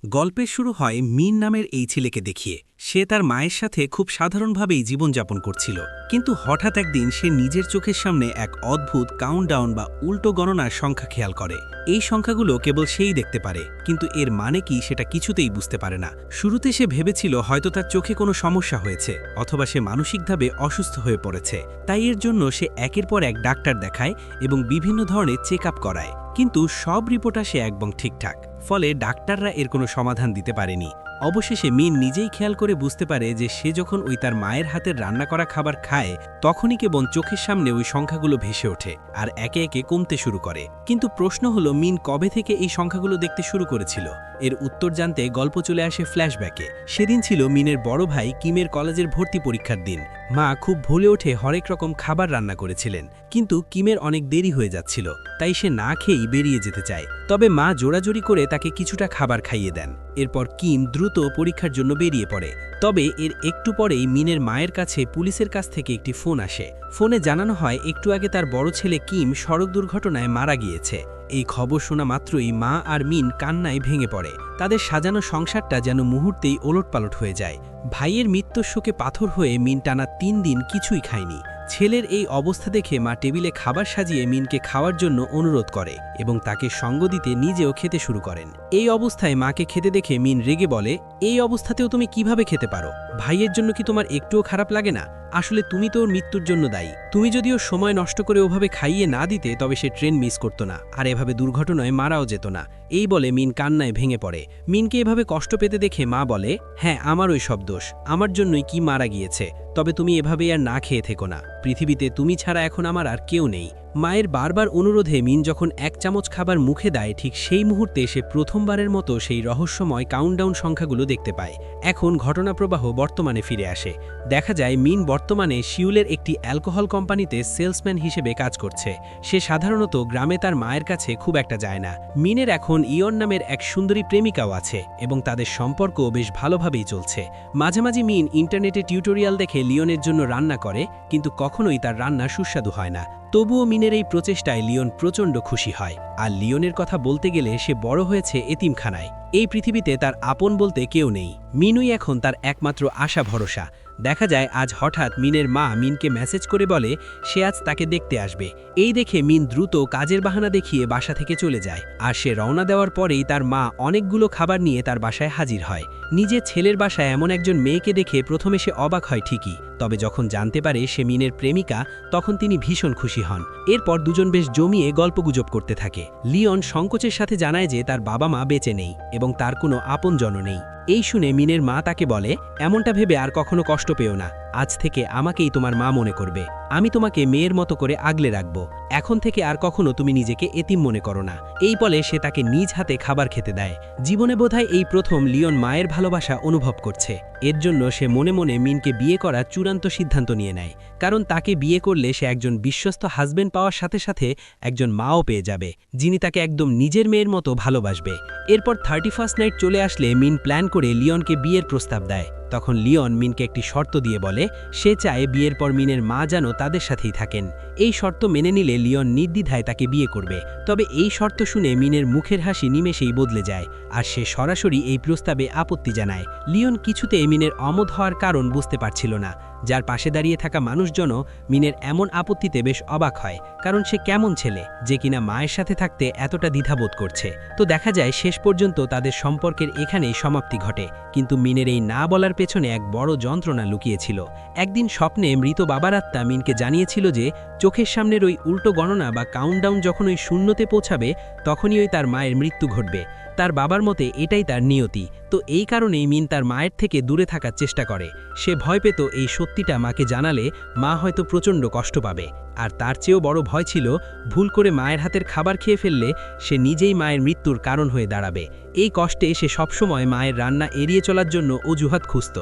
গল্পের শুরু হয় মিন নামের এই ছেলেকে দেখিয়ে। সে তার মায়ের সাথে খুব সাধারণভাবেই জীবনযাপন করছিল, কিন্তু হঠাৎ একদিন সে নিজের চোখের সামনে এক অদ্ভুত কাউন্টডাউন বা উল্টো গণনার সংখ্যা খেয়াল করে। এই সংখ্যাগুলো কেবল সেই দেখতে পারে, কিন্তু এর মানে কি সেটা কিছুতেই বুঝতে পারে না। শুরুতে সে ভেবেছিল হয়তো তার চোখে কোনো সমস্যা হয়েছে, অথবা সে মানসিকভাবে অসুস্থ হয়ে পড়েছে। তাই এর জন্য সে একের পর এক ডাক্তার দেখায় এবং বিভিন্ন ধরনের চেক আপ করায়, কিন্তু সব রিপোর্ট আসে একদম ঠিকঠাক। ফলে ডাক্তাররা এর কোনো সমাধান দিতে পারেনি। অবশেষে মিন নিজেই খেয়াল করে বুঝতে পারে যে সে যখন তার মায়ের হাতের রান্না করা খাবার খায়, তখনই কেবল চোখের সামনে ওই সংখ্যাগুলো ভেসে ওঠে আর একে একে কমতে শুরু করে। কিন্তু প্রশ্ন হলো, মিন কবে থেকে এই সংখ্যাগুলো দেখতে শুরু করেছিল? এর উত্তর জানতে গল্প চলে আসে ফ্ল্যাশব্যাকে। সেদিন ছিল মিনের বড় ভাই কিমের কলেজের ভর্তি পরীক্ষার দিন। মা খুব ভুলে ওঠে হরেক রকম খাবার রান্না করেছিলেন, কিন্তু কিমের অনেক দেরি হয়ে যাচ্ছিল, তাই সে না খেয়েই বেরিয়ে যেতে চায়। তবে মা জোরাজোরি করে তাকে কিছুটা খাবার খাইয়ে দেন। এরপর কিম দ্রুত পরীক্ষার জন্য বেরিয়ে পড়ে। তবে এর একটু পরেই মিনের মায়ের কাছে পুলিশের কাছ থেকে একটি ফোন আসে। ফোনে জানানো হয় একটু আগে তার বড় ছেলে কিম সড়ক দুর্ঘটনায় মারা গিয়েছে। এই খবর শোনা মাত্রই মা আর মিন কান্নায় ভেঙে পড়ে। তাদের সাজানো সংসারটা যেন মুহূর্তেই ওলটপালট হয়ে যায়। ভাইয়ের মৃত্যুর শোকে পাথর হয়ে মিন টানা 3 দিন কিছুই খায়নি। ছেলের এই অবস্থা দেখে মা টেবিলে খাবার সাজিয়ে মিনকে খাওয়ার জন্য অনুরোধ করে এবং তাকে সঙ্গ দিতে নিজেও খেতে শুরু করেন। এই অবস্থায় মাকে খেতে দেখে মিন রেগে বলে, এই অবস্থাতেও তুমি কিভাবে খেতে পারো? ভাইয়ের জন্য কি তোমার একটুও খারাপ লাগে না? আসলে তুমি তো ওর মৃত্যুর জন্য দায়ী। তুমি যদি ওর সময় নষ্ট করে ওভাবে খাইয়ে না দিতে, তবে সে ট্রেন মিস করতো না আর এভাবে দুর্ঘটনায় মারাও যেত না। এই বলে মিন কান্নায় ভেঙে পড়ে। মিনকে এভাবে কষ্ট পেতে দেখে মা বলে, হ্যাঁ, আমার ওই সব দোষ, আমার জন্যই কি মারা গিয়েছে। তবে তুমি এভাবেই আর না খেয়ে থেকো না। পৃথিবীতে তুমি ছাড়া এখন আমার আর কেউ নেই। মায়ের বারবার অনুরোধে মিন যখন 1 চামচ খাবার মুখে দেয়, ঠিক সেই মুহূর্তে সে প্রথমবারের মতো সেই রহস্যময় কাউন্টডাউন সংখ্যাগুলো দেখতে পায়। এখন ঘটনাপ্রবাহ বর্তমানে ফিরে আসে। দেখা যায় মিন বর্তমানে শিউলের একটি অ্যালকোহল কোম্পানিতে সেলসম্যান হিসেবে কাজ করছে। সে সাধারণত গ্রামে তার মায়ের কাছে খুব একটা যায় না। মিনের এখন ইয়ন নামের এক সুন্দরী প্রেমিকাও আছে এবং তাদের সম্পর্কও বেশ ভালোভাবেই চলছে। মাঝে মাঝে মিন ইন্টারনেটে টিউটোরিয়াল দেখে লিওনের জন্য রান্না করে, কিন্তু কখনোই তার রান্না সুস্বাদু হয় না। তবুও মিনের এই প্রচেষ্টায় লিওন প্রচণ্ড খুশি হয়। আর লিওনের কথা বলতে গেলে সে বড় হয়েছে এতিমখানায়। এই পৃথিবীতে তার আপন বলতে কেউ নেই। মিনুই এখন তার একমাত্র আশা ভরসা। দেখা যায় আজ হঠাৎ মিনের মা মিনকে মেসেজ করে বলে সে আজ তাকে দেখতে আসবে। এই দেখে মিন দ্রুত কাজের বাহানা দেখিয়ে বাসা থেকে চলে যায়। আর সে রওনা দেওয়ার পরেই তার মা অনেকগুলো খাবার নিয়ে তার বাসায় হাজির হয়। নিজের ছেলের বাসায় এমন একজন মেয়েকে দেখে প্রথমে সে অবাক হয় ঠিকই, তবে যখন জানতে পারে সে মিনের প্রেমিকা, তখন তিনি ভীষণ খুশি হন। এরপর দুজন বেশ জমিয়ে গল্পগুজব করতে থাকে। লিওন সংকোচের সাথে জানায় যে তার বাবা মা বেঁচে নেই এবং তার কোনো আপনজন নেই। এই শুনে মিনের মা তাকে বলে, এমনটা ভেবে আর কখনো কষ্ট পেও না। আজ থেকে আমাকেই তোমার মা মনে করবে। আমি তোমাকে মেয়ের মতো করে আগলে রাখব। এখন থেকে আর কখনো তুমি নিজেকে এতিম মনে করো না। এই বলে সে তাকে নিজ হাতে খাবার খেতে দেয়। জীবনে বোধহয় এই প্রথম লিওন মায়ের ভালোবাসা অনুভব করছে। এর জন্য সে মনে মনে মিনকে বিয়ে করার চূড়ান্ত সিদ্ধান্ত নিয়ে নেয়, কারণ তাকে বিয়ে করলে সে একজন বিশ্বস্ত হাজবেন্ড পাওয়ার সাথে সাথে একজন মাও পেয়ে যাবে, যিনি তাকে একদম নিজের মেয়ের মতো ভালোবাসবে। এরপর 31st নাইট চলে আসলে মিন প্ল্যান করে লিওনকে বিয়ের প্রস্তাব দেয়। তখন লিওন মিনকে একটি শর্ত দিয়ে বলে সে চায় বিয়ের পর মিনের মা যেন তাদের সাথেই থাকেন। এই শর্ত মেনে নিলে লিওন নির্দ্বিধায় তাকে বিয়ে করবে। তবে এই শর্ত শুনে মিনের মুখের হাসি নিমেষেই বদলে যায়, আর সে সরাসরি এই প্রস্তাবে আপত্তি জানায়। লিওন কিছুতে মিনের অমত হওয়ার কারণ বুঝতে পারছিল না। যার পাশে দাঁড়িয়ে থাকা মানুষজনও মিনের এমন আপত্তিতে বেশ অবাক হয়, কারণ সে কেমন ছেলে যে কিনা মায়ের সাথে থাকতে এতটা দ্বিধাবোধ করছে। তো দেখা যায় শেষ পর্যন্ত তাদের সম্পর্কের এখানেই সমাপ্তি ঘটে। কিন্তু মিনের এই না বলার পেছনে এক বড় যন্ত্রণা লুকিয়েছিল। একদিন স্বপ্নে মৃত বাবার আত্মা মিনকে জানিয়েছিল যে চোখের সামনের ওই উল্টো গণনা বা কাউন্টডাউন যখন ওই শূন্যতে পৌঁছাবে, তখনই ওই তার মায়ের মৃত্যু ঘটবে। তার বাবার মতে এটাই তার নিয়তি। তো এই কারণেই মিন তার মায়ের থেকে দূরে থাকার চেষ্টা করে। সে ভয় পেত এই সত্যিটা মাকে জানালে মা হয়তো প্রচণ্ড কষ্ট পাবে। আর তার চেয়েও বড় ভয় ছিল ভুল করে মায়ের হাতের খাবার খেয়ে ফেললে সে নিজেই মায়ের মৃত্যুর কারণ হয়ে দাঁড়াবে। এই কষ্টে সে সবসময় মায়ের রান্না এড়িয়ে চলার জন্য অজুহাত খুঁজত।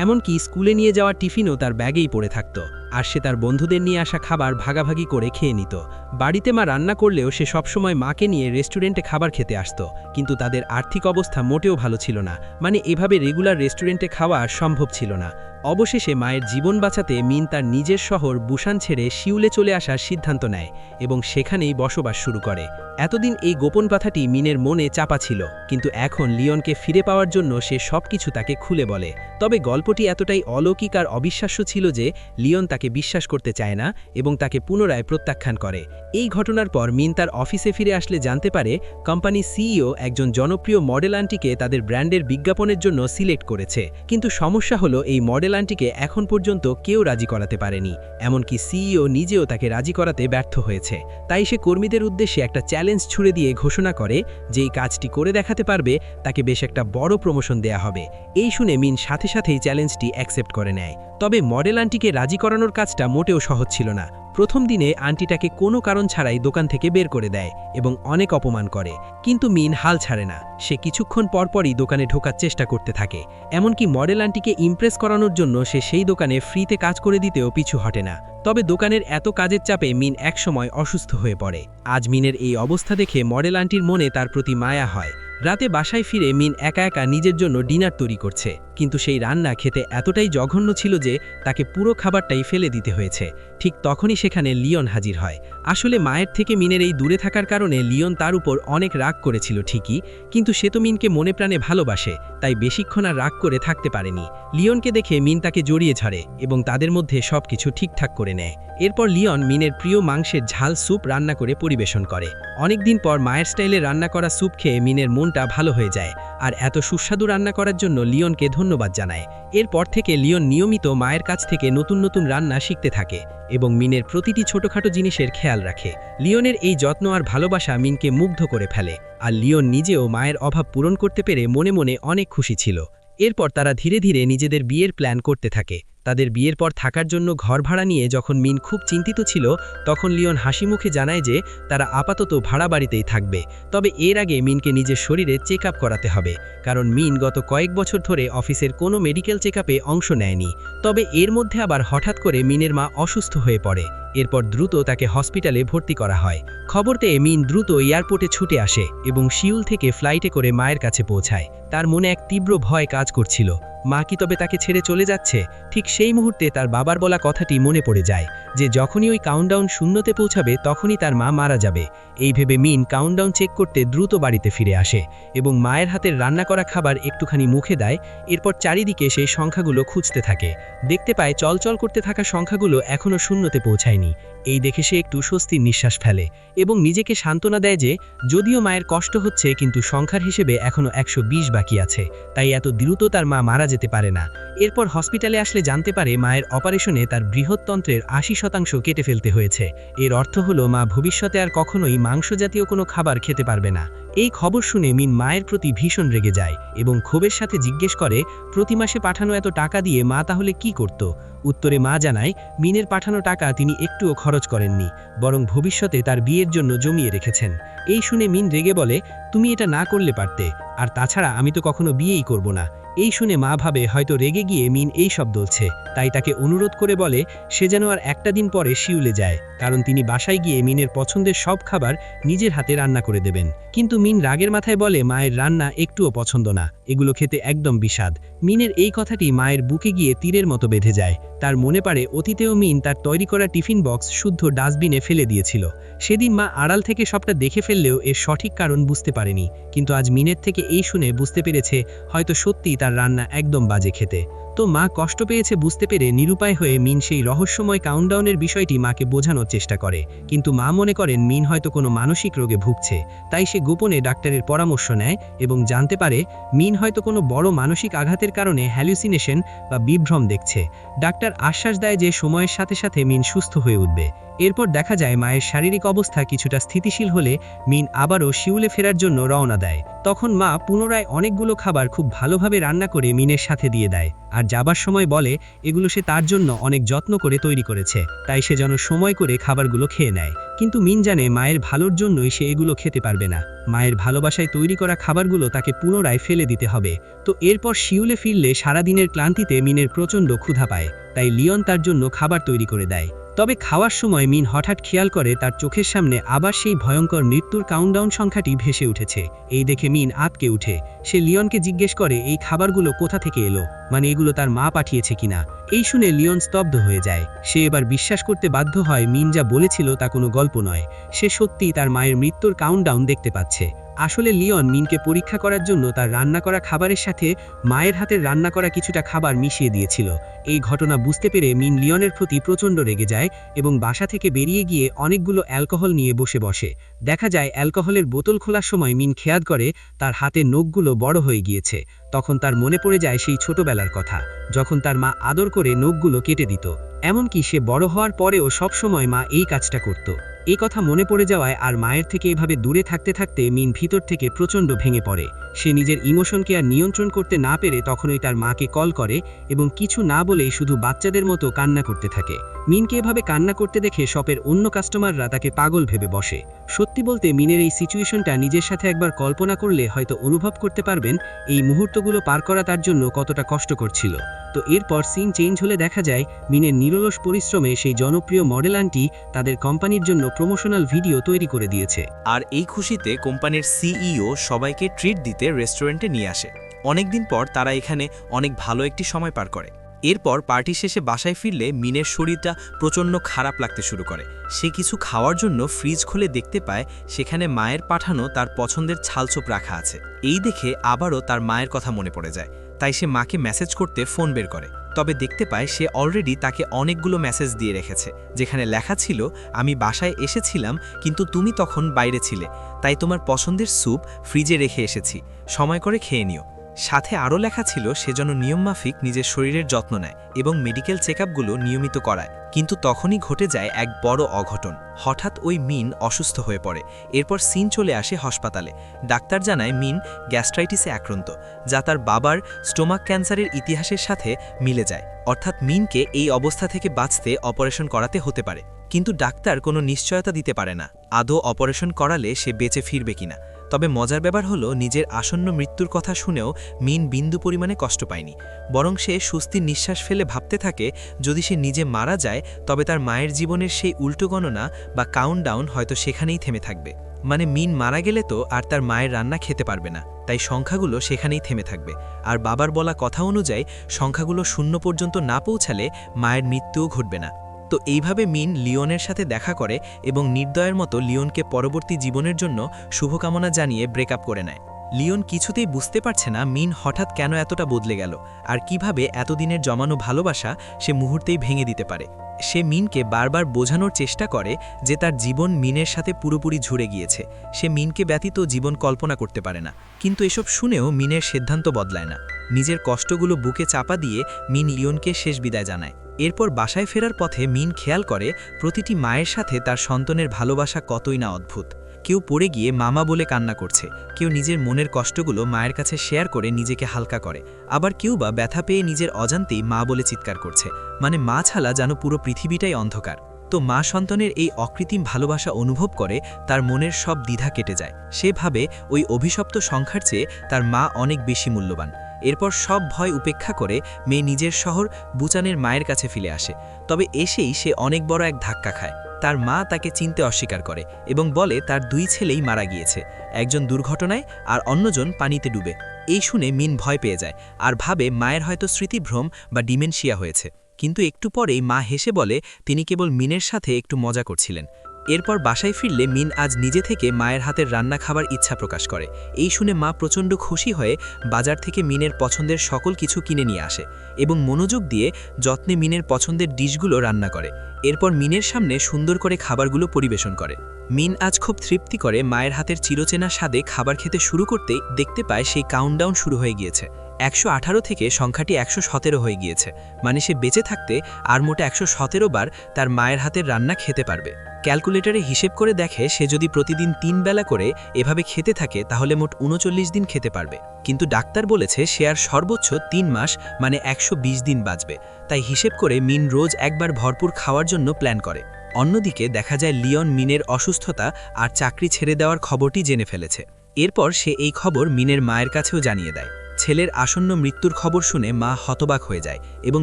এমনকি স্কুলে নিয়ে যাওয়া টিফিনও তার ব্যাগেই পড়ে থাকত, আর সে তার বন্ধুদের নিয়ে আসা খাবার ভাগাভাগি করে খেয়ে নিত। বাড়িতে মা রান্না করলেও সে সবসময় মাকে নিয়ে রেস্টুরেন্টে খাবার খেতে আসত, কিন্তু তাদের আর্থিক অবস্থা মোটেও ভালো ছিল না। মানে এভাবে রেগুলার রেস্টুরেন্টে খাওয়া সম্ভব ছিল না। অবশেষে মায়ের জীবন বাঁচাতে মিন তার নিজের শহর বুসান ছেড়ে সিউলে চলে আসার সিদ্ধান্ত নেয় এবং সেখানেই বসবাস শুরু করে। এতদিন এই গোপন কথাটি মিনের মনে চাপা ছিল, কিন্তু এখন লিওনকে ফিরে পাওয়ার জন্য সে সবকিছু তাকে খুলে বলে। তবে গল্পটি এতটাই অলৌকিক আর অবিশ্বাস্য ছিল যে লিওন তাকে বিশ্বাস করতে চায় না এবং তাকে পুনরায় প্রত্যাখ্যান করে। এই ঘটনার পর মিন তার অফিসে ফিরে আসলে জানতে পারে কোম্পানি সিইও একজন জনপ্রিয় মডেল আন্টিকে তাদের ব্র্যান্ডের বিজ্ঞাপনের জন্য সিলেক্ট করেছে। কিন্তু সমস্যা হলো এই মডেল আন্টিকে এখন পর্যন্ত কেউ রাজি করাতে পারেনি, এমনকি সিইও নিজেও তাকে রাজি করাতে ব্যর্থ হয়েছে। তাই সে কর্মীদের উদ্দেশ্যে একটা চ্যালেঞ্জ ছুড়ে দিয়ে ঘোষণা করে যে এই কাজটি করে দেখাতে পারবে তাকে বেশ একটা বড় প্রমোশন দেয়া হবে। এই শুনে মিন সাথে সাথেই চ্যালেঞ্জটি অ্যাকসেপ্ট করে নেয়। তবে মডেল আন্টিকে রাজি করানোর কাজটা মোটেও সহজ ছিল না। প্রথম দিনে আন্টিটাকে কোনো কারণ ছাড়াই দোকান থেকে বের করে দেয় এবং অনেক অপমান করে, কিন্তু মিন হাল ছাড়ে না। সে কিছুক্ষণ পরপরই দোকানে ঢোকার চেষ্টা করতে থাকে, এমনকি মডেল আন্টিকে ইমপ্রেস করানোর জন্য সে সেই দোকানে ফ্রিতে কাজ করে দিতেও পিছু হটে না। তবে দোকানের এত কাজের চাপে মিন একসময় অসুস্থ হয়ে পড়ে। আজ মিনের এই অবস্থা দেখে মডেল আন্টির মনে তার প্রতি মায়া হয়। রাতে বাসায় ফিরে মিন একা একা নিজের জন্য ডিনার তৈরি করছে, কিন্তু সেই রান্না খেতে এতটাই জঘন্য ছিল যে তাকে পুরো খাবারটাই ফেলে দিতে হয়েছে। ঠিক তখনই সেখানে লিওন হাজির হয়। আসলে মায়ের থেকে মিনের এই দূরে থাকার কারণে লিওন তার উপর অনেক রাগ করেছিল ঠিকই, কিন্তু সে তো মিনকে মনে প্রাণে ভালোবাসে, তাই বেশিক্ষণ আর রাগ করে থাকতে পারেনি। লিওনকে দেখে মিন তাকে জড়িয়ে ধরে এবং তাদের মধ্যে সবকিছু ঠিকঠাক করে নেয়। এরপর লিওন মিনের প্রিয় মাংসের ঝাল স্যুপ রান্না করে পরিবেশন করে। অনেকদিন পর মায়ের স্টাইলে রান্না করা স্যুপ খেয়ে মিনের মনটা ভালো হয়ে যায় আর এত সুস্বাদু রান্না করার জন্য লিওনকে ধন্যবাদ জানায়। এরপর থেকে লিওন নিয়মিত মায়ের কাছ থেকে নতুন নতুন রান্না শিখতে থাকে এবং মিনের প্রতিটি ছোটখাটো জিনিসের খেয়াল রাখে। লিওনের এই যত্ন আর ভালোবাসা মিনকে মুগ্ধ করে ফেলে, আর লিওন নিজেও মায়ের অভাব পূরণ করতে পেরে মনে মনে অনেক খুশি ছিল। এরপর তারা ধীরে ধীরে নিজেদের বিয়ের প্ল্যান করতে থাকে। তাদের বিয়ের পর থাকার জন্য ঘর ভাড়া নিয়ে যখন মিন খুব চিন্তিত ছিল, তখন লিওন হাসি মুখে জানায় যে তারা আপাতত ভাড়া বাড়িতেই থাকবে। তবে এর আগে মিনকে নিজের শরীরে চেক আপ করাতে হবে, কারণ মিন গত কয়েক বছর ধরে অফিসের কোনো মেডিকেল চেক আপে অংশ নেয়নি। তবে এর মধ্যে আবার হঠাৎ করে মিনের মা অসুস্থ হয়ে পড়ে। এরপর দ্রুত তাকে হসপিটালে ভর্তি করা হয়। খবর পেয়ে মিন দ্রুত এয়ারপোর্টে ছুটে আসে এবং সিউল থেকে ফ্লাইটে করে মায়ের কাছে পৌঁছায়। তার মনে এক তীব্র ভয় কাজ করছিল, মা কি তবে তাকে ছেড়ে চলে যাচ্ছে? ঠিক সেই মুহূর্তে তার বাবার বলা কথাটি মনে পড়ে যায় যে যখনই ওই কাউন্টডাউন শূন্যতে পৌঁছাবে তখনই তার মা মারা যাবে। এই ভেবে মিন কাউন্টডাউন চেক করতে দ্রুত বাড়িতে ফিরে আসে এবং মায়ের হাতের রান্না করা খাবার একটুখানি মুখে দেয়। এরপর চারিদিকে সেই সংখ্যাগুলো খুঁজতে থাকে। দেখতে পায় চলচল করতে থাকা সংখ্যাগুলো এখনও শূন্যতে পৌঁছায়নি। এই দেখে সে একটু স্বস্তির নিঃশ্বাস ফেলে এবং নিজেকে সান্ত্বনা দেয় যে যদিও মায়ের কষ্ট হচ্ছে, কিন্তু সংখ্যার হিসেবে এখনও 120 বাকি আছে, তাই এত দ্রুত তার মা মারা যেতে পারে না। এরপর হসপিটালে আসলে জানতে পারে মায়ের অপারেশনে তার বৃহত্তন্ত্রের 80% কেটে ফেলতে হয়েছে। এর অর্থ হলো মা ভবিষ্যতে আর কখনোই মাংস জাতীয় কোনো খাবার খেতে পারবে না। এই খবর শুনে মিন মায়ের প্রতি ভীষণ রেগে যায় এবং ক্ষোভের সাথে জিজ্ঞেস করে প্রতি মাসে পাঠানো এত টাকা দিয়ে মা তাহলে কি করত? উত্তরে মা জানায় মিনের পাঠানো টাকা তিনি একটুও খরচ করেননি, বরং ভবিষ্যতে তার বিয়ের জন্য জমিয়ে রেখেছেন। এই শুনে মিন রেগে বলে, তুমি এটা না করলে পারতে, আর তাছাড়া আমি তো কখনো বিয়েই করব না। এই শুনে মা ভাবে হয়তো রেগে গিয়ে মিন এই সব বলছে, তাই তাকে অনুরোধ করে বলে সে যেন আর একটা দিন পরে সিউলে যায়, কারণ তিনি বাসায় গিয়ে মিনের পছন্দের সব খাবার নিজের হাতে রান্না করে দেবেন। কিন্তু মিন রাগের মাথায় বলে মায়ের রান্না একটুও পছন্দ না, এগুলো খেতে একদম বিস্বাদ। মিনের এই কথাটি মায়ের বুকে গিয়ে তীরের মতো বেঁধে যায়। তার মনে পড়ে অতীতেও মিন তার তৈরি করা টিফিন বক্স শুদ্ধ ডাস্টবিনে ফেলে দিয়েছিল। সেদিন মা আড়াল থেকে সবটা দেখে ফেললেও এর সঠিক কারণ বুঝতে পারেনি, কিন্তু আজ মিনের থেকে এই শুনে বুঝতে পেরেছে হয়তো সত্যি তার রান্না একদম বাজে খেতে। তো মা কষ্ট পেয়েছে বুঝতে পেরে নিরুপায় হয়ে মিন সেই রহস্যময় কাউন্টডাউনের বিষয়টি মাকে বোঝানোর চেষ্টা করে, কিন্তু মা মনে করেন মিন হয়তো কোনো মানসিক রোগে ভুগছে। তাই সে গোপনে ডাক্তারের পরামর্শ নেয় এবং জানতে পারে মিন হয়তো কোনো বড় মানসিক আঘাতের কারণে হ্যালুসিনেশন বা বিভ্রম দেখছে। ডাক্তার আশ্বাস দেয় যে সময়ের সাথে সাথে মিন সুস্থ হয়ে উঠবে। এরপর দেখা যায় মায়ের শারীরিক অবস্থা কিছুটা স্থিতিশীল হলে মিন আবারও সিউলে ফেরার জন্য রওনা দেয়। তখন মা পুনরায় অনেকগুলো খাবার খুব ভালোভাবে রান্না করে মিনের সাথে দিয়ে দেয়, আর যাবার সময় বলে এগুলো সে তার জন্য অনেক যত্ন করে তৈরি করেছে, তাই সে যেন সময় করে খাবারগুলো খেয়ে নেয়। কিন্তু মিন জানে মায়ের ভালোর জন্যই সে এগুলো খেতে পারবে না। মায়ের ভালোবাসায় তৈরি করা খাবারগুলো তাকে পুনরায় ফেলে দিতে হবে। তো এরপর সিউলে ফিরলে সারাদিনের ক্লান্তিতে মিনের প্রচণ্ড ক্ষুধা পায়, তাই লিওন তার জন্য খাবার তৈরি করে দেয়। তবে খাওয়ার সময় মিন হঠাৎ খেয়াল করে তার চোখের সামনে আবার সেই ভয়ঙ্কর মৃত্যুর কাউন্টডাউন সংখ্যাটি ভেসে উঠেছে। এই দেখে মিন আঁতকে উঠে। সে লিওনকে জিজ্ঞেস করে এই খাবারগুলো কোথা থেকে এলো, মানে এগুলো তার মা পাঠিয়েছে কিনা। এই শুনে লিওন স্তব্ধ হয়ে যায়। সে এবার বিশ্বাস করতে বাধ্য হয় মিন যা বলেছিল তা কোনো গল্প নয়। সে সত্যিই তার মায়ের মৃত্যুর কাউন্টডাউন দেখতে পাচ্ছে। আসলে লিওন মিনকে পরীক্ষা করার জন্য তার রান্না করা খাবারের সাথে মায়ের হাতের রান্না করা কিছুটা খাবার মিশিয়ে দিয়েছিল। এই ঘটনা বুঝতে পেরে মিন লিওনের প্রতি প্রচণ্ড রেগে যায় এবং বাসা থেকে বেরিয়ে গিয়ে অনেকগুলো অ্যালকোহল নিয়ে বসে। দেখা যায় অ্যালকোহলের বোতল খোলার সময় মিন খেয়াল করে তার হাতের নখগুলো বড় হয়ে গিয়েছে। তখন তার মনে পড়ে যায় সেই ছোটবেলার কথা, যখন তার মা আদর করে নখগুলো কেটে দিত। এমনকি সে বড় হওয়ার পরেও সবসময় মা এই কাজটা করত। এই কথা মনে পড়ে যাওয়ায় আর মায়ের থেকে এভাবে দূরে থাকতে থাকতে মিন ভিতর থেকে প্রচণ্ড ভেঙে পড়ে। সে নিজের ইমোশনকে আর নিয়ন্ত্রণ করতে না পেরে তখনই তার মাকে কল করে এবং কিছু না বলেই শুধু বাচ্চাদের মতো কান্না করতে থাকে। মিনকে এভাবে কান্না করতে দেখে শপের অন্য কাস্টমাররা তাকে পাগল ভেবে বসে। সত্যি বলতে মিনের এই সিচুয়েশনটা নিজের সাথে একবার কল্পনা করলে হয়তো অনুভব করতে পারবেন এই মুহূর্তগুলো পার করা তার জন্য কতটা কষ্টকর ছিল। তো এরপর সিন চেঞ্জ হলে দেখা যায় মিনের নিরলস পরিশ্রমে সেই জনপ্রিয় মডেল আন্টি তাদের কোম্পানির জন্য প্রমোশনাল ভিডিও তৈরি করে দিয়েছে। আর এই খুশিতে কোম্পানির সিইও সবাইকে ট্রিট দিতে রেস্টুরেন্টে নিয়ে আসে। অনেকদিন পর তারা এখানে অনেক ভালো একটি সময় পার করে। এরপর পার্টি শেষে বাসায় ফিরলে মিনের শরীরটা প্রচণ্ড খারাপ লাগতে শুরু করে। সে কিছু খাওয়ার জন্য ফ্রিজ খুলে দেখতে পায় সেখানে মায়ের পাঠানো তার পছন্দের ছালচোপ রাখা আছে। এই দেখে আবারও তার মায়ের কথা মনে পড়ে যায়। তাই সে মাকে মেসেজ করতে ফোন বের করে। তবে দেখতে পায় সে অলরেডি তাকে অনেকগুলো মেসেজ দিয়ে রেখেছে, যেখানে লেখা ছিল, আমি বাসায় এসেছিলাম কিন্তু তুমি তখন বাইরে ছিলে, তাই তোমার পছন্দের স্যুপ ফ্রিজে রেখে এসেছি, সময় করে খেয়ে নিও। সাথে আরও লেখা ছিল সে যেন নিয়মমাফিক নিজের শরীরের যত্ন নেয় এবং মেডিকেল চেকআপগুলো নিয়মিত করায়। কিন্তু তখনই ঘটে যায় এক বড় অঘটন। হঠাৎ ওই মিন অসুস্থ হয়ে পড়ে। এরপর সিন চলে আসে হাসপাতালে। ডাক্তার জানায় মিন গ্যাস্ট্রাইটিসে আক্রান্ত, যা তার বাবার স্টোমাক ক্যান্সারের ইতিহাসের সাথে মিলে যায়। অর্থাৎ মিনকে এই অবস্থা থেকে বাঁচতে অপারেশন করাতে হতে পারে। কিন্তু ডাক্তার কোনো নিশ্চয়তা দিতে পারে না আদৌ অপারেশন করালে সে বেঁচে ফিরবে কিনা। তবে মজার ব্যাপার হলো নিজের আসন্ন মৃত্যুর কথা শুনেও মিন বিন্দু পরিমাণে কষ্ট পায়নি, বরং সে স্বস্তির নিঃশ্বাস ফেলে ভাবতে থাকে যদি সে নিজে মারা যায় তবে তার মায়ের জীবনের সেই উল্টো গণনা বা কাউন্টডাউন হয়তো সেখানেই থেমে থাকবে। মানে মিন মারা গেলে তো আর তার মায়ের রান্না খেতে পারবে না, তাই সংখ্যাগুলো সেখানেই থেমে থাকবে। আর বাবার বলা কথা অনুযায়ী সংখ্যাগুলো 0 পর্যন্ত না পৌঁছালে মায়ের মৃত্যুও ঘটবে না। তো এইভাবে মিন লিওনের সাথে দেখা করে এবং নির্দয়ের মতো লিওনকে পরবর্তী জীবনের জন্য শুভকামনা জানিয়ে ব্রেকআপ করে নেয়। লিওন কিছুতেই বুঝতে পারছে না মিন হঠাৎ কেন এতটা বদলে গেল আর কিভাবে এতদিনের জমানো ভালোবাসা সে মুহূর্তেই ভেঙে দিতে পারে। সে মিনকে বারবার বোঝানোর চেষ্টা করে যে তার জীবন মিনের সাথে পুরোপুরি ঝুড়ে গিয়েছে, সে মিনকে ব্যতীত জীবন কল্পনা করতে পারে না। কিন্তু এসব শুনেও মিনের সিদ্ধান্ত বদলায় না। নিজের কষ্টগুলো বুকে চাপা দিয়ে মিন লিওনকে শেষ বিদায় জানায়। এরপর বাসায় ফেরার পথে মিন খেয়াল করে প্রতিটি মায়ের সাথে তার সন্তানের ভালোবাসা কতই না অদ্ভুত। কেউ পড়ে গিয়ে মামা বলে কান্না করছে, কেউ নিজের মনের কষ্টগুলো মায়ের কাছে শেয়ার করে নিজেকে হালকা করে, আবার কেউ বা ব্যথা পেয়ে নিজের অজান্তেই মা বলে চিৎকার করছে। মানে মা ছাড়া যেন পুরো পৃথিবীটাই অন্ধকার। তো মা সন্তানের এই অকৃত্রিম ভালোবাসা অনুভব করে তার মনের সব দ্বিধা কেটে যায়। সে ভাবে ওই অভিশপ্ত সংখ্যার চেয়ে তার মা অনেক বেশি মূল্যবান। এরপর সব ভয় উপেক্ষা করে মেয়ে নিজের শহর বুচানের মায়ের কাছে ফিরে আসে। তবে এসেই সে অনেক বড় এক ধাক্কা খায়। তার মা তাকে চিনতে অস্বীকার করে এবং বলে তার 2 ছেলেই মারা গিয়েছে, একজন দুর্ঘটনায় আর অন্যজন পানিতে ডুবে। এই শুনে মিন ভয় পেয়ে যায় আর ভাবে মায়ের হয়তো স্মৃতিভ্রম বা ডিমেনশিয়া হয়েছে। কিন্তু একটু পরেই মা হেসে বলে তিনি কেবল মিনের সাথে একটু মজা করছিলেন। এরপর বাসায় ফিরলে মিন আজ নিজে থেকে মায়ের হাতের রান্না খাবার ইচ্ছা প্রকাশ করে। এই শুনে মা প্রচণ্ড খুশি হয়ে বাজার থেকে মিনের পছন্দের সকল কিছু কিনে নিয়ে আসে এবং মনোযোগ দিয়ে যত্নে মিনের পছন্দের ডিশগুলো রান্না করে। এরপর মিনের সামনে সুন্দর করে খাবারগুলো পরিবেশন করে। মিন আজ খুব তৃপ্তি করে মায়ের হাতের চিরচেনা স্বাদে খাবার খেতে শুরু করতেই দেখতে পায় সেই কাউন্টডাউন শুরু হয়ে গিয়েছে। 118 থেকে সংখ্যাটি 117 হয়ে গিয়েছে। মানে সে বেঁচে থাকতে আর মোটে 117 বার তার মায়ের হাতের রান্না খেতে পারবে। ক্যালকুলেটরে হিসেব করে দেখে সে যদি প্রতিদিন 3 বেলা করে এভাবে খেতে থাকে তাহলে মোট 39 দিন খেতে পারবে। কিন্তু ডাক্তার বলেছে সে আর সর্বোচ্চ 3 মাস মানে 120 দিন বাঁচবে। তাই হিসেব করে মিন রোজ একবার ভরপুর খাওয়ার জন্য প্ল্যান করে। অন্যদিকে দেখা যায় লিওন মিনের অসুস্থতা আর চাকরি ছেড়ে দেওয়ার খবরটি জেনে ফেলেছে। এরপর সে এই খবর মিনের মায়ের কাছেও জানিয়ে দেয়। ছেলের আসন্ন মৃত্যুর খবর শুনে মা হতবাক হয়ে যায় এবং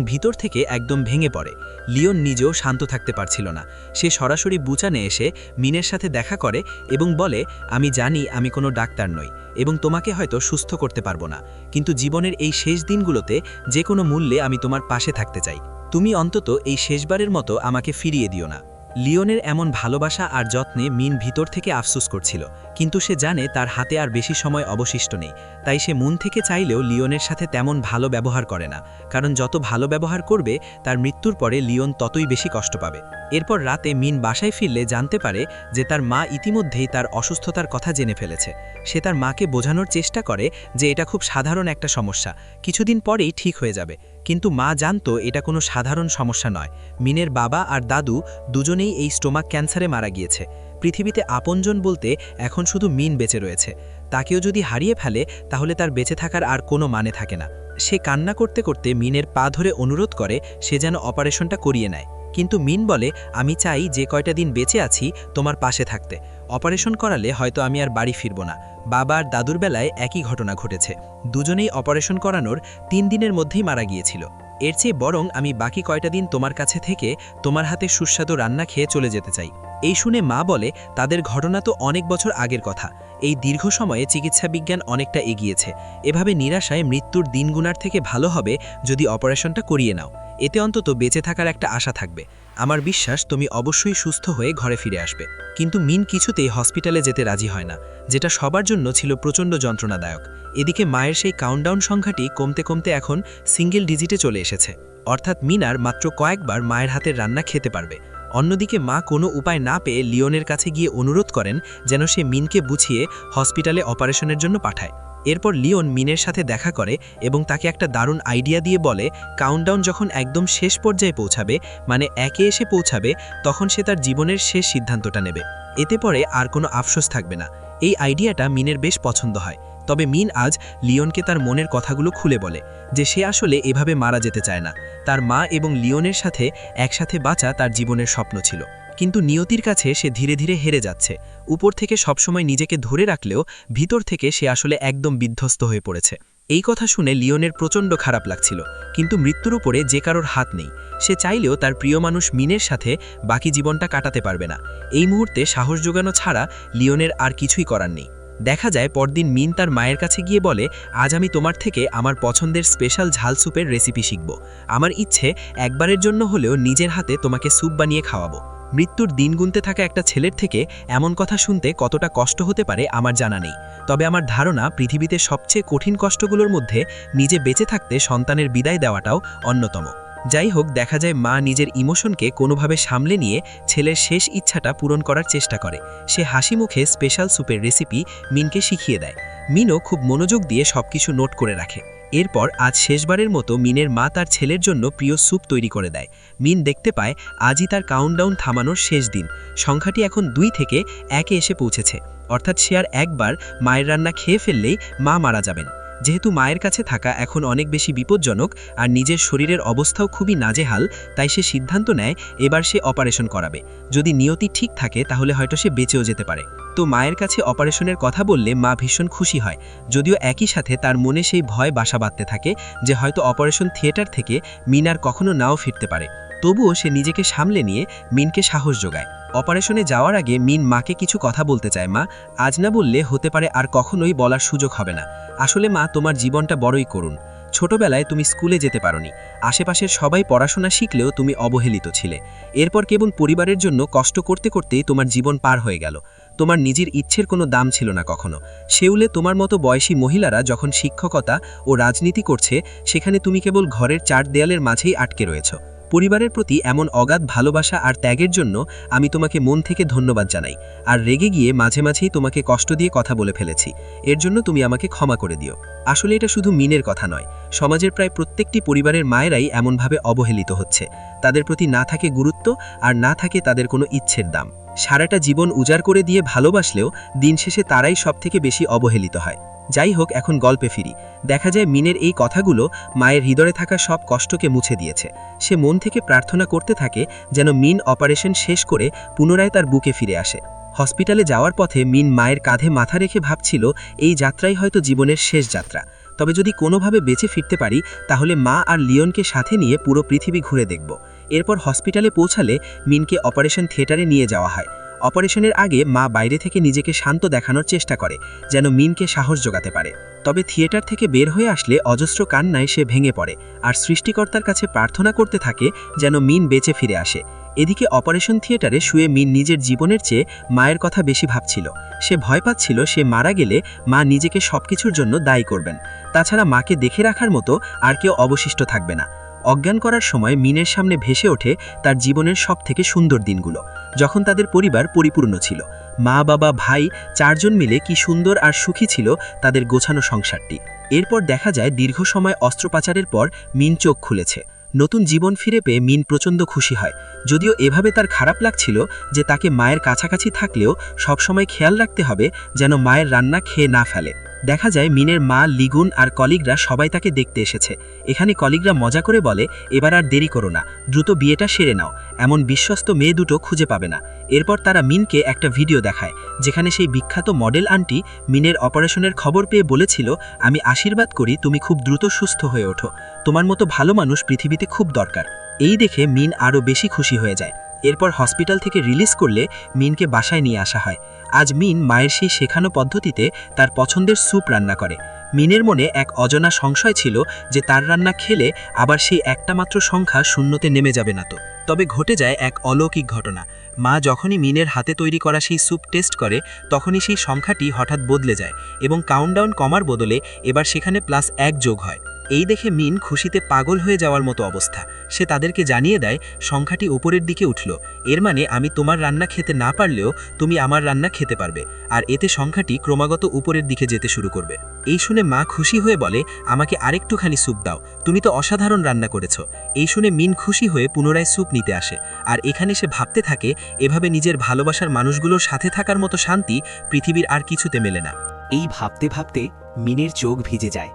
ভিতর থেকে একদম ভেঙে পড়ে। লিওন নিজেও শান্ত থাকতে পারছিল না। সে সরাসরি বুচানে এসে মিনের সাথে দেখা করে এবং বলে, আমি জানি আমি কোনো ডাক্তার নই এবং তোমাকে হয়তো সুস্থ করতে পারবো না, কিন্তু জীবনের এই শেষ দিনগুলোতে যে কোনো মূল্যে আমি তোমার পাশে থাকতে চাই। তুমি অন্তত এই শেষবারের মতো আমাকে ফিরিয়ে দিও না। লিওনের এমন ভালোবাসা আর যত্নে মিন ভিতর থেকে আফসোস করছিল, কিন্তু সে জানে তার হাতে আর বেশি সময় অবশিষ্ট নেই। তাই সে মন থেকে চাইলেও লিওনের সাথে তেমন ভালো ব্যবহার করে না, কারণ যত ভালো ব্যবহার করবে তার মৃত্যুর পরে লিওন ততই বেশি কষ্ট পাবে। এরপর রাতে মিন বাসায় ফিরলে জানতে পারে যে তার মা ইতিমধ্যেই তার অসুস্থতার কথা জেনে ফেলেছে। সে তার মাকে বোঝানোর চেষ্টা করে যে এটা খুব সাধারণ একটা সমস্যা, কিছুদিন পরেই ঠিক হয়ে যাবে। কিন্তু মা জানতো এটা কোনো সাধারণ সমস্যা নয়। মিনের বাবা আর দাদু দুজনেই এই স্টোমাক ক্যান্সারে মারা গিয়েছে। পৃথিবীতে আপনজন বলতে এখন শুধু মিন বেঁচে রয়েছে। তাকেও যদি হারিয়ে ফেলে তাহলে তার বেঁচে থাকার আর কোনো মানে থাকে না। সে কান্না করতে করতে মিনের পা ধরে অনুরোধ করে সে যেন অপারেশনটা করিয়ে নেয়। কিন্তু মিন বলে, আমি চাই যে কয়টা দিন বেঁচে আছি তোমার পাশে থাকতে। অপারেশন করালে হয়তো আমি আর বাড়ি ফিরব না। বাবা আর দাদুর বেলায় একই ঘটনা ঘটেছে। দুজনেই অপারেশন করানোর 3 দিনের মধ্যেই মারা গিয়েছিল। এর চেয়ে বরং আমি বাকি কয়টা দিন তোমার কাছে থেকে তোমার হাতে সুস্বাদু রান্না খেয়ে চলে যেতে চাই। এই শুনে মা বলে, তাদের ঘটনা তো অনেক বছর আগের কথা। এই দীর্ঘ সময়ে চিকিৎসা বিজ্ঞান অনেকটা এগিয়েছে। এভাবে নিরাশায় মৃত্যুর দিন গুনার থেকে ভালো হবে যদি অপারেশনটা করিয়ে নাও। এতে অন্তত বেঁচে থাকার একটা আশা থাকবে। আমার বিশ্বাস তুমি অবশ্যই সুস্থ হয়ে ঘরে ফিরে আসবে। কিন্তু মিন কিছুতেই হসপিটালে যেতে রাজি হয় না, যেটা সবার জন্য ছিল প্রচণ্ড যন্ত্রণাদায়ক। এদিকে মায়ের সেই কাউন্টডাউন সংখ্যাটি কমতে কমতে এখন সিঙ্গেল ডিজিটে চলে এসেছে, অর্থাৎ মিনার মাত্র কয়েকবার মায়ের হাতের রান্না খেতে পারবে। অন্যদিকে মা কোনো উপায় না পেয়ে লিওনের কাছে গিয়ে অনুরোধ করেন যেন সে মিনকে বুঝিয়ে হসপিটালে অপারেশনের জন্য পাঠায়। এরপর লিওন মিনের সাথে দেখা করে এবং তাকে একটা দারুণ আইডিয়া দিয়ে বলে, কাউন্টডাউন যখন একদম শেষ পর্যায়ে পৌঁছাবে, মানে একে এসে পৌঁছাবে, তখন সে তার জীবনের শেষ সিদ্ধান্তটা নেবে। এতে পরে আর কোনো আফসোস থাকবে না। এই আইডিয়াটা মিনের বেশ পছন্দ হয়। তবে মিন আজ লিওনকে তার মনের কথাগুলো খুলে বলে যে সে আসলে এভাবে মারা যেতে চায় না। তার মা এবং লিওনের সাথে একসাথে বাঁচা তার জীবনের স্বপ্ন ছিল, কিন্তু নিয়তির কাছে সে ধীরে ধীরে হেরে যাচ্ছে। উপর থেকে সবসময় নিজেকে ধরে রাখলেও ভিতর থেকে সে আসলে একদম বিধ্বস্ত হয়ে পড়েছে। এই কথা শুনে লিওনের প্রচণ্ড খারাপ লাগছিল, কিন্তু মৃত্যুর উপরে যে কারোর হাত নেই। সে চাইলেও তার প্রিয় মানুষ মিনের সাথে বাকি জীবনটা কাটাতে পারবে না। এই মুহূর্তে সাহস জোগানো ছাড়া লিওনের আর কিছুই করার নেই। দেখা যায় পরদিন মিন তার মায়ের কাছে গিয়ে বলে, আজ আমি তোমার থেকে আমার পছন্দের স্পেশাল ঝাল স্যুপের রেসিপি শিখব। আমার ইচ্ছে একবারের জন্য হলেও নিজের হাতে তোমাকে স্যুপ বানিয়ে খাওয়াবো। মৃত্যুর দিন গুনতে থাকা একটা ছেলের থেকে এমন কথা শুনতে কতটা কষ্ট হতে পারে আমার জানা নেই, তবে আমার ধারণা পৃথিবীতে সবচেয়ে কঠিন কষ্টগুলোর মধ্যে নিজে বেঁচে থাকতে সন্তানের বিদায় দেওয়াটাও অন্যতম। যাই হোক, দেখা যায় মা নিজের ইমোশনকে কোনোভাবে সামলে নিয়ে ছেলের শেষ ইচ্ছাটা পূরণ করার চেষ্টা করে। সে হাসি মুখে স্পেশাল স্যুপের রেসিপি মিনকে শিখিয়ে দেয়। মিনও খুব মনোযোগ দিয়ে সবকিছু নোট করে রাখে। এরপর আজ শেষবারের মতো মিনের মা তার ছেলের জন্য প্রিয় স্যুপ তৈরি করে দেয়। মিন দেখতে পায় আজই তার কাউন্টডাউন থামানোর শেষ দিন। সংখ্যাটি এখন 2 থেকে 1-এ এসে পৌঁছেছে, অর্থাৎ সে আর একবার মায়ের রান্না খেয়ে ফেললেই মা মারা যাবেন। যেহেতু মায়ের কাছে থাকা এখন অনেক বেশি বিপজ্জনক আর নিজের শরীরের অবস্থাও খুবই নাজেহাল, তাই সে সিদ্ধান্ত নেয় এবার সে অপারেশন করাবে। যদি নিয়তি ঠিক থাকে তাহলে হয়তো সে বেঁচেও যেতে পারে। তো মায়ের কাছে অপারেশনের কথা বললে মা ভীষণ খুশি হয়, যদিও একই সাথে তার মনে সেই ভয় বাসা বাঁধতে থাকে যে হয়তো অপারেশন থিয়েটার থেকে মিন আর কখনো নাও ফিরতে পারে। তবুও সে নিজেকে সামলে নিয়ে মিনকে সাহস যোগায়। অপারেশনে যাওয়ার আগে মিন মাকে কিছু কথা বলতে চায়। মা, আজ না বললে হতে পারে আর কখনোই বলার সুযোগ হবে না। আসলে মা, তোমার জীবনটা বড়ই করুণ। ছোটবেলায় তুমি স্কুলে যেতে পারোনি, আশেপাশের সবাই পড়াশোনা শিখলেও তুমি অবহেলিত ছিলে। এরপর কেবল পরিবারের জন্য কষ্ট করতে করতেই তোমার জীবন পার হয়ে গেল। তোমার নিজের ইচ্ছের কোনো দাম ছিল না কখনো। সেউলে তোমার মতো বয়সী মহিলারা যখন শিক্ষকতা ও রাজনীতি করছে, সেখানে তুমি কেবল ঘরের 4 দেয়ালের মাঝেই আটকে রয়েছ। পরিবারের প্রতি এমন অগাধ ভালোবাসা আর ত্যাগের জন্য আমি তোমাকে মন থেকে ধন্যবাদ জানাই। আর রেগে গিয়ে মাঝে মাঝেই তোমাকে কষ্ট দিয়ে কথা বলে ফেলেছি, এর জন্য তুমি আমাকে ক্ষমা করে দিও। আসলে এটা শুধু মিনের কথা নয়, সমাজের প্রায় প্রত্যেকটি পরিবারের মায়েরাই এমনভাবে অবহেলিত হচ্ছে। তাদের প্রতি না থাকে গুরুত্ব আর না থাকে তাদের কোনো ইচ্ছের দাম। সারাটা জীবন উজাড় করে দিয়ে ভালোবাসলেও দিন শেষে তারাই সবথেকে বেশি অবহেলিত হয়। যাই হোক, এখন গল্পে ফিরি। দেখা যায় মিনের এই কথাগুলো মায়ের হৃদয়ে থাকা সব কষ্টকে মুছে দিয়েছে। সে মন থেকে প্রার্থনা করতে থাকে যেন মিন অপারেশন শেষ করে পুনরায় তার বুকে ফিরে আসে। হসপিটালে যাওয়ার পথে মিন মায়ের কাঁধে মাথা রেখে ভাবছিল এই যাত্রাই হয়তো জীবনের শেষ যাত্রা। তবে যদি কোনোভাবে বেঁচে ফিরতে পারি তাহলে মা আর লিওনকে সাথে নিয়ে পুরো পৃথিবী ঘুরে দেখব। এরপর হসপিটালে পৌঁছালে মিনকে অপারেশন থিয়েটারে নিয়ে যাওয়া হয়। অপারেশনের আগে মা বাইরে থেকে নিজেকে শান্ত দেখানোর চেষ্টা করে, যেন মিনকে সাহস জোগাতে পারে। তবে থিয়েটার থেকে বের হয়ে আসলে অজস্র কান্নায় সে ভেঙে পড়ে আর সৃষ্টিকর্তার কাছে প্রার্থনা করতে থাকে যেন মিন বেঁচে ফিরে আসে। এদিকে অপারেশন থিয়েটারে শুয়ে মিন নিজের জীবনের চেয়ে মায়ের কথা বেশি ভাবছিল। সে ভয় পাচ্ছিল সে মারা গেলে মা নিজেকে সবকিছুর জন্য দায়ী করবেন। তাছাড়া মাকে দেখে রাখার মতো আর কেউ অবশিষ্ট থাকবে না। অজ্ঞান করার সময় মিনের সামনে ভেসে ওঠে তার জীবনের সবথেকে সুন্দর দিনগুলো, যখন তাদের পরিবার পরিপূর্ণ ছিল। মা, বাবা, ভাই 4 জন মিলে কি সুন্দর আর সুখী ছিল তাদের গোছানো সংসারটি। এরপর দেখা যায় দীর্ঘ সময় অস্ত্রোপচারের পর মিন চোখ খুলেছে। নতুন জীবন ফিরে পেয়ে মিন প্রচণ্ড খুশি হয়। যদিও এভাবে তার খারাপ লাগছিল যে তাকে মায়ের কাছাকাছি থাকলেও সবসময় খেয়াল রাখতে হবে যেন মায়ের রান্না খেয়ে না ফেলে। দেখা যায় মিনের মা, লিগুন আর কলিগরা সবাই তাকে দেখতে এসেছে। এখানে কলিগরা মজা করে বলে, এবার আর দেরি করো না, দ্রুত বিয়েটা সেরে নাও, এমন বিশ্বস্ত মেয়ে দুটো খুঁজে পাবে না। এরপর তারা মিনকে একটা ভিডিও দেখায় যেখানে সেই বিখ্যাত মডেল আন্টি মিনের অপারেশনের খবর পেয়ে বলেছিল, আমি আশীর্বাদ করি তুমি খুব দ্রুত সুস্থ হয়ে ওঠো, তোমার মতো ভালো মানুষ পৃথিবীতে খুব দরকার। এই দেখে মিন আরও বেশি খুশি হয়ে যায়। এরপর হসপিটাল থেকে রিলিজ করলে মিনকে বাসায় নিয়ে আসা হয়। আজ মিন মায়ের সেই শেখানো পদ্ধতিতে তার পছন্দের স্যুপ রান্না করে। মিনের মনে এক অজানা সংশয় ছিল যে তার রান্না খেলে আবার সেই একটা মাত্র সংখ্যা শূন্যতে নেমে যাবে না তো। তবে ঘটে যায় এক অলৌকিক ঘটনা। মা যখনই মিনের হাতে তৈরি করা সেই স্যুপ টেস্ট করে তখনই সেই সংখ্যাটি হঠাৎ বদলে যায় এবং কাউন্টডাউন কমার বদলে এবার সেখানে +1 যোগ হয়। এই দেখে মিন খুশিতে পাগল হয়ে যাওয়ার মতো অবস্থা। সে তাদেরকে জানিয়ে দেয় সংখ্যাটি উপরের দিকে উঠল, এর মানে আমি তোমার রান্না খেতে না পারলেও তুমি আমার রান্না খেতে পারবে, আর এতে সংখ্যাটি ক্রমাগত উপরের দিকে যেতে শুরু করবে। এই শুনে মা খুশি হয়ে বলে, আমাকে আরেকটুখানি স্যুপ দাও, তুমি তো অসাধারণ রান্না করেছো। এই শুনে মিন খুশি হয়ে পুনরায় স্যুপ নিতে আসে। আর এখানে সে ভাবতে থাকে, এভাবে নিজের ভালোবাসার মানুষগুলোর সাথে থাকার মতো শান্তি পৃথিবীর আর কিছুতে মেলে না। এই ভাবতে ভাবতে মিনের চোখ ভিজে যায়।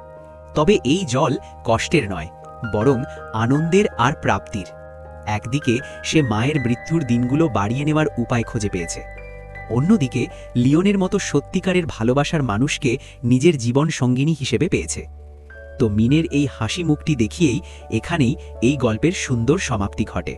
তবে এই জল কষ্টের নয়, বরং আনন্দের আর প্রাপ্তির। একদিকে সে মায়ের মৃত্যুর দিনগুলো বাড়িয়ে নেওয়ার উপায় খুঁজে পেয়েছে, অন্যদিকে লিওনের মতো সত্যিকারের ভালোবাসার মানুষকে নিজের জীবন সঙ্গিনী হিসেবে পেয়েছে। তো মিনের এই হাসি মুখটি দেখিয়েই এখানেই এই গল্পের সুন্দর সমাপ্তি ঘটে।